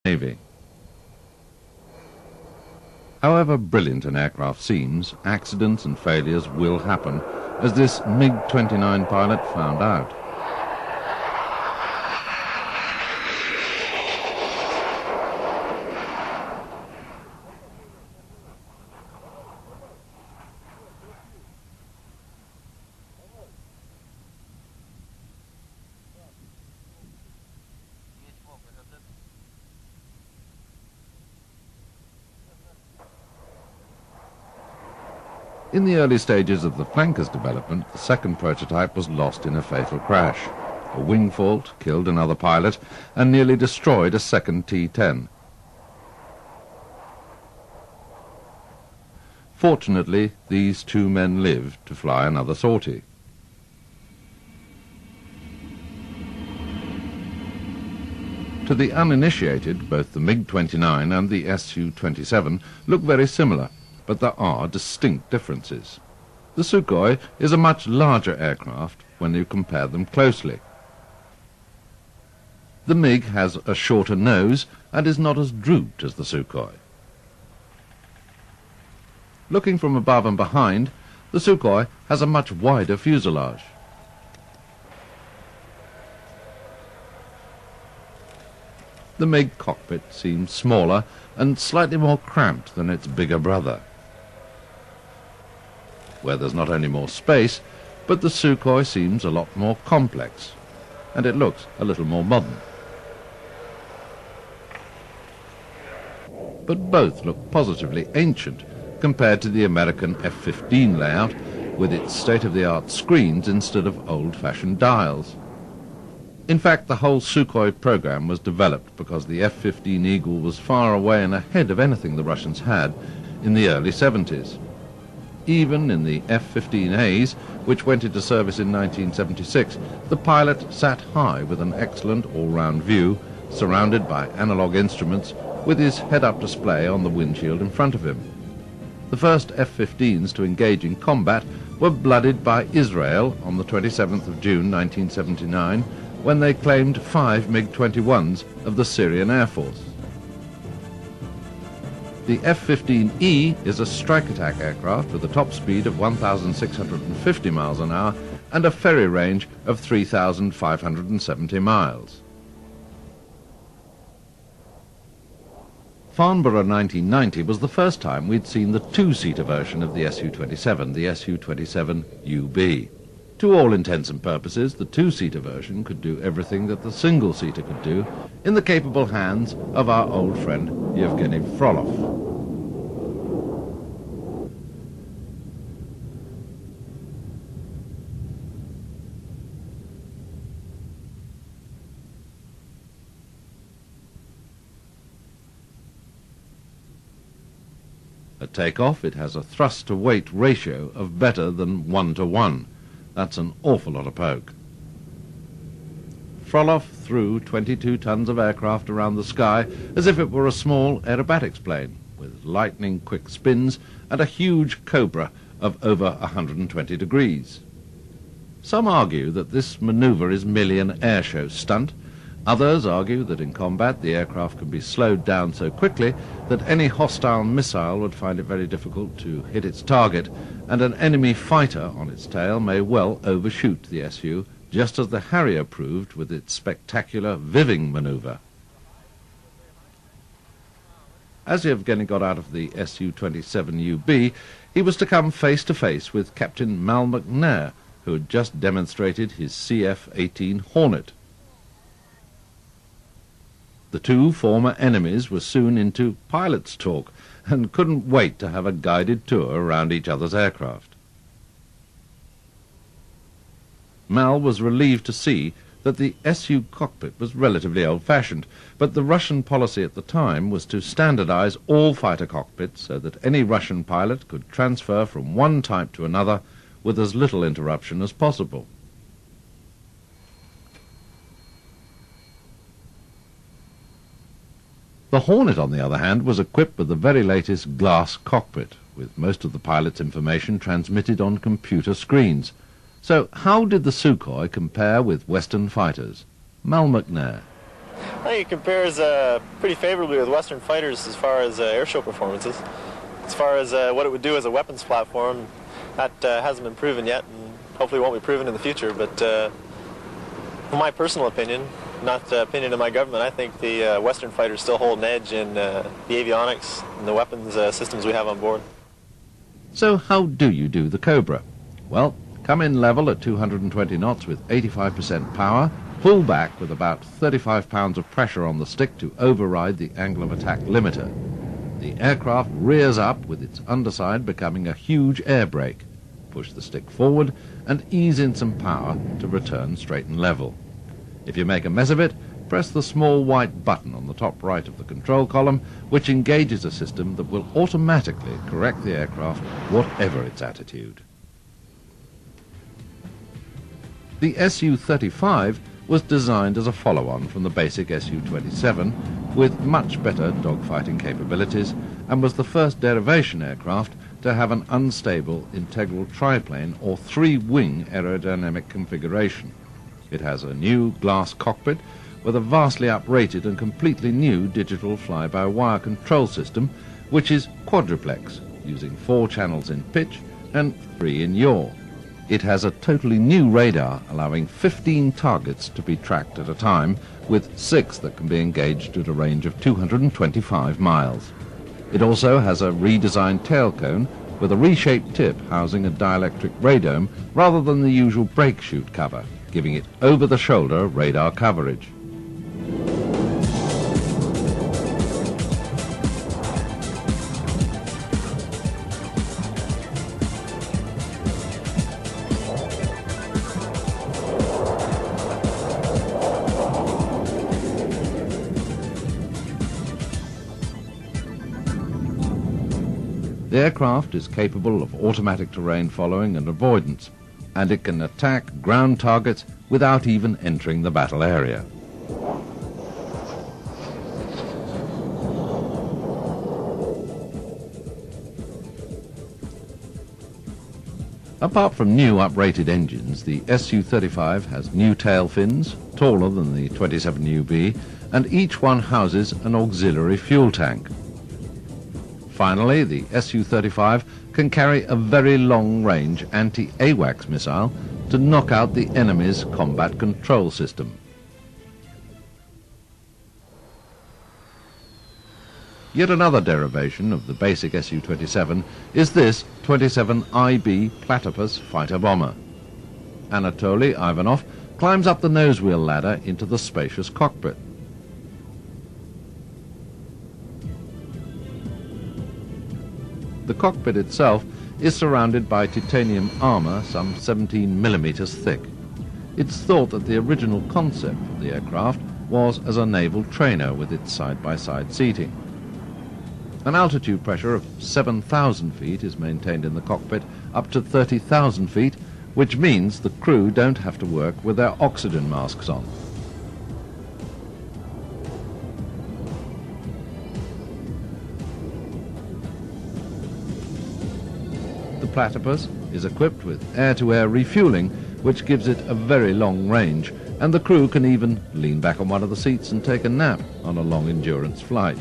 Navy. However brilliant an aircraft seems, accidents and failures will happen, as this MiG-29 pilot found out. In the early stages of the flanker's development, the second prototype was lost in a fatal crash. A wing fault killed another pilot and nearly destroyed a second T-10. Fortunately, these two men lived to fly another sortie. To the uninitiated, both the MiG-29 and the Su-27 look very similar, but there are distinct differences. The Sukhoi is a much larger aircraft when you compare them closely. The MiG has a shorter nose and is not as drooped as the Sukhoi. Looking from above and behind, the Sukhoi has a much wider fuselage. The MiG cockpit seems smaller and slightly more cramped than its bigger brother, where there's not only more space, but the Sukhoi seems a lot more complex, and it looks a little more modern. But both look positively ancient compared to the American F-15 layout, with its state-of-the-art screens instead of old-fashioned dials. In fact, the whole Sukhoi program was developed because the F-15 Eagle was far away and ahead of anything the Russians had in the early 70s. Even in the F-15As, which went into service in 1976, the pilot sat high with an excellent all-round view, surrounded by analog instruments, with his head-up display on the windshield in front of him. The first F-15s to engage in combat were blooded by Israel on the 27th of June 1979, when they claimed 5 MiG-21s of the Syrian Air Force. The F-15E is a strike-attack aircraft with a top speed of 1,650 miles an hour and a ferry range of 3,570 miles. Farnborough 1990 was the first time we'd seen the two-seater version of the Su-27, the Su-27UB. To all intents and purposes, the two-seater version could do everything that the single-seater could do in the capable hands of our old friend Yevgeny Frolov. At takeoff, it has a thrust-to-weight ratio of better than 1:1. That's an awful lot of poke. Frolov threw 22 tons of aircraft around the sky as if it were a small aerobatics plane, with lightning-quick spins and a huge Cobra of over 120 degrees. Some argue that this maneuver is merely an airshow stunt. Others argue that in combat the aircraft can be slowed down so quickly that any hostile missile would find it very difficult to hit its target, and an enemy fighter on its tail may well overshoot the Su, just as the Harrier proved with its spectacular Viving maneuver. As Yevgeny got out of the Su-27UB, he was to come face to face with Captain Mal McNair, who had just demonstrated his CF-18 Hornet. The two former enemies were soon into pilot's talk and couldn't wait to have a guided tour around each other's aircraft. Mal was relieved to see that the Su cockpit was relatively old-fashioned, but the Russian policy at the time was to standardize all fighter cockpits so that any Russian pilot could transfer from one type to another with as little interruption as possible. The Hornet, on the other hand, was equipped with the very latest glass cockpit, with most of the pilot's information transmitted on computer screens. So how did the Sukhoi compare with Western fighters? Mal McNair. I think it compares pretty favorably with Western fighters as far as airshow performances. As far as what it would do as a weapons platform, that hasn't been proven yet, and hopefully won't be proven in the future. But in my personal opinion, not the opinion of my government, I think the Western fighters still hold an edge in the avionics and the weapons systems we have on board. So how do you do the Cobra? Well, come in level at 220 knots with 85% power, pull back with about 35 pounds of pressure on the stick to override the angle of attack limiter. The aircraft rears up with its underside becoming a huge air brake. Push the stick forward and ease in some power to return straight and level. If you make a mess of it, press the small white button on the top right of the control column, which engages a system that will automatically correct the aircraft, whatever its attitude. The Su-35 was designed as a follow-on from the basic Su-27 with much better dogfighting capabilities and was the first derivation aircraft to have an unstable integral triplane or three-wing aerodynamic configuration. It has a new glass cockpit with a vastly uprated and completely new digital fly-by-wire control system, which is quadruplex, using 4 channels in pitch and 3 in yaw. It has a totally new radar, allowing 15 targets to be tracked at a time, with 6 that can be engaged at a range of 225 miles. It also has a redesigned tail cone with a reshaped tip housing a dielectric radome rather than the usual brake chute cover, giving it over-the-shoulder radar coverage. The aircraft is capable of automatic terrain following and avoidance, and it can attack ground targets without even entering the battle area. Apart from new uprated engines, the Su-35 has new tail fins, taller than the 27UB, and each one houses an auxiliary fuel tank. Finally, the Su-35 can carry a very long-range anti-AWACS missile to knock out the enemy's combat control system. Yet another derivation of the basic Su-27 is this 27IB Platypus fighter bomber. Anatoly Ivanov climbs up the nose-wheel ladder into the spacious cockpit. The cockpit itself is surrounded by titanium armor some 17 millimeters thick. It's thought that the original concept of the aircraft was as a naval trainer with its side-by-side seating. An altitude pressure of 7,000 feet is maintained in the cockpit up to 30,000 feet, which means the crew don't have to work with their oxygen masks on. The Platypus is equipped with air-to-air refueling, which gives it a very long range, and the crew can even lean back on one of the seats and take a nap on a long endurance flight.